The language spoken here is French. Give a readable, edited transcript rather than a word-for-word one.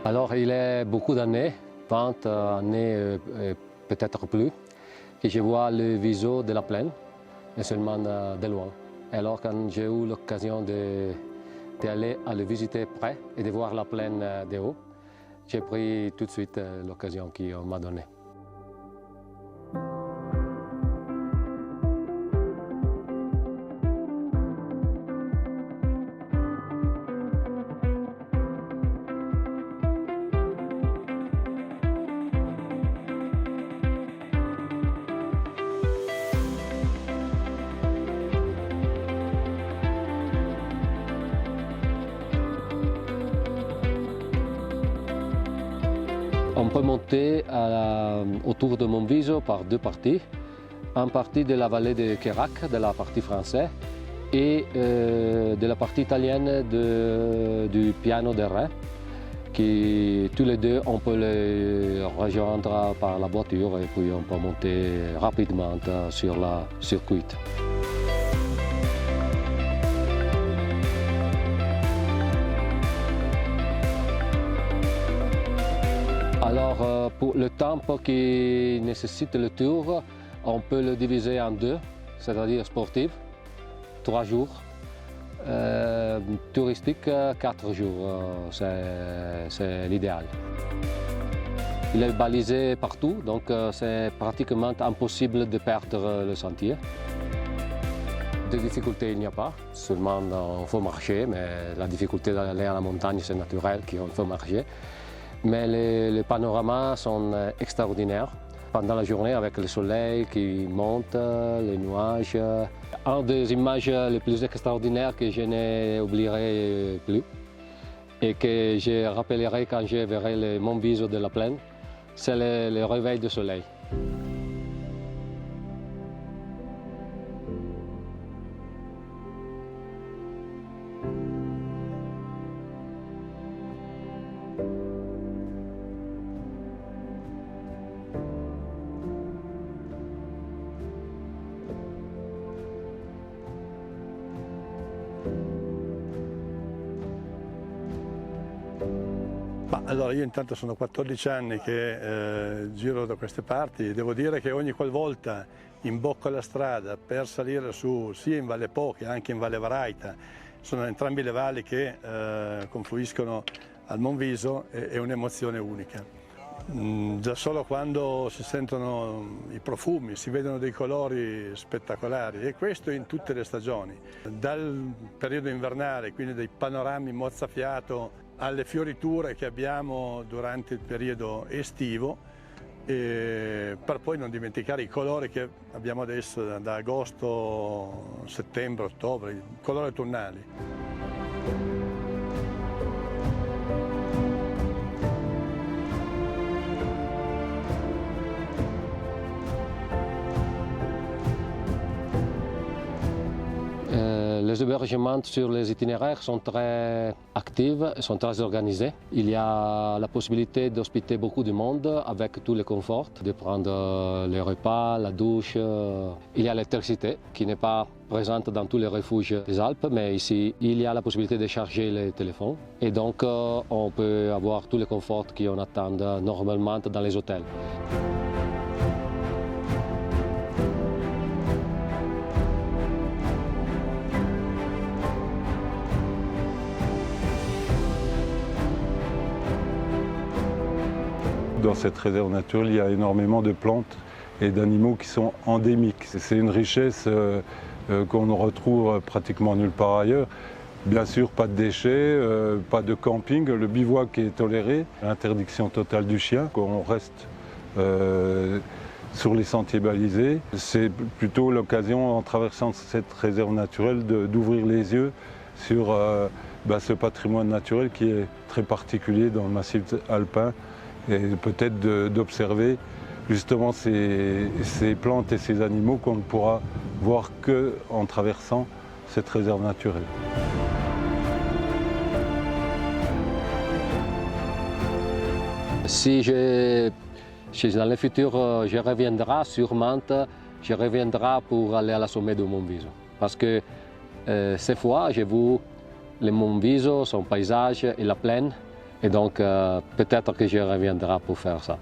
Alors il est beaucoup d'années, 20 années peut-être plus, que je vois le viso de la plaine, et seulement de loin. Alors quand j'ai eu l'occasion d'aller le visiter près et de voir la plaine de haut, j'ai pris tout de suite l'occasion qu'on m'a donnée. On peut monter autour de Monviso par deux parties. Une partie de la vallée de Cherac, de la partie française, et de la partie italienne du Piano del Re, qui tous les deux on peut les rejoindre par la voiture et puis on peut monter rapidement sur la circuit. Alors, pour le temps qui nécessite le tour, on peut le diviser en deux, c'est-à-dire sportif, 3 jours, touristique, 4 jours, c'est l'idéal. Il est balisé partout, donc c'est pratiquement impossible de perdre le sentier. De difficultés, il n'y a pas, seulement il faut marcher, mais la difficulté d'aller à la montagne, c'est naturel qu'il faut marcher. Mais les panoramas sont extraordinaires. Pendant la journée, avec le soleil qui monte, les nuages. Une des images les plus extraordinaires que je n'oublierai plus et que je rappellerai quand je verrai le Monviso de la plaine, c'est le réveil du soleil. Allora io intanto sono 14 anni che giro da queste parti e devo dire che ogni qualvolta imbocco la strada per salire su sia in Valle Po che anche in Valle Varaita, sono entrambi le valli che confluiscono al Monviso, è un'emozione unica. Già solo quando si sentono i profumi, si vedono dei colori spettacolari e questo in tutte le stagioni. Dal periodo invernale, quindi dei panorami mozzafiato, alle fioriture che abbiamo durante il periodo estivo, per poi non dimenticare i colori che abbiamo adesso da agosto, settembre, ottobre, i colori autunnali. Les hébergements sur les itinéraires sont très actifs, sont très organisés. Il y a la possibilité d'hospiter beaucoup de monde avec tous les conforts, de prendre les repas, la douche. Il y a l'électricité qui n'est pas présente dans tous les refuges des Alpes, mais ici il y a la possibilité de charger les téléphones et donc on peut avoir tous les conforts qu'on attend normalement dans les hôtels. Dans cette réserve naturelle, il y a énormément de plantes et d'animaux qui sont endémiques. C'est une richesse qu'on ne retrouve pratiquement nulle part ailleurs. Bien sûr, pas de déchets, pas de camping, le bivouac est toléré, l'interdiction totale du chien, qu'on reste sur les sentiers balisés. C'est plutôt l'occasion, en traversant cette réserve naturelle, d'ouvrir les yeux sur ce patrimoine naturel qui est très particulier dans le massif alpin, et peut-être d'observer justement ces plantes et ces animaux qu'on ne pourra voir qu'en traversant cette réserve naturelle. Si dans le futur je reviendrai sûrement, je reviendrai pour aller à la sommet du Monviso. Parce que cette fois, j'ai vu le Monviso, son paysage et la plaine Et donc peut-être que je reviendrai pour faire ça.